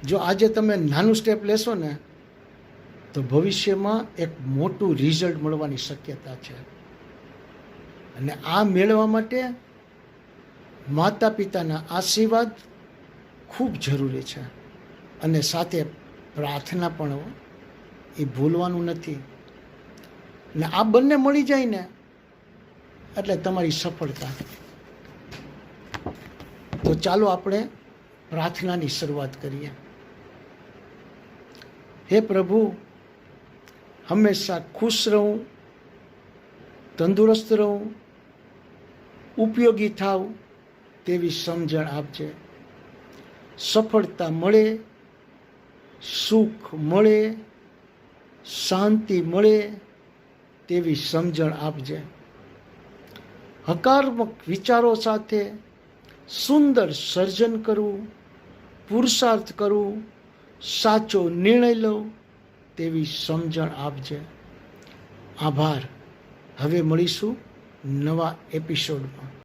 જો આજે તમે નાનું સ્ટેપ લેશો ને તો ભવિષ્યમાં એક મોટું રિઝલ્ટ મળવાની શક્યતા છે. અને આ મેળવવા માટે માતા પિતાના આશીર્વાદ ખૂબ જરૂરી છે. અને સાથે પ્રાર્થના પણ એ ભૂલવાનું નથી. ને આ બંને મળી જાય ને એટલે તમારી સફળતા. તો ચાલો આપણે પ્રાર્થનાની શરૂઆત કરીએ. હે પ્રભુ, હંમેશા ખુશ રહું, તંદુરસ્ત રહું, ઉપયોગી થાવ તેવી સમજણ આપજે. સફળતા મળે, સુખ મળે, શાંતિ મળે તેવી સમજણ આપજે. હકારાત્મક વિચારો સાથે સુંદર સર્જન કરવું, પુરુષાર્થ કરવું, સાચો નિર્ણય લઉં તેવી સમજણ આપજે. આભાર. હવે મળીશું નવા એપિસોડમાં.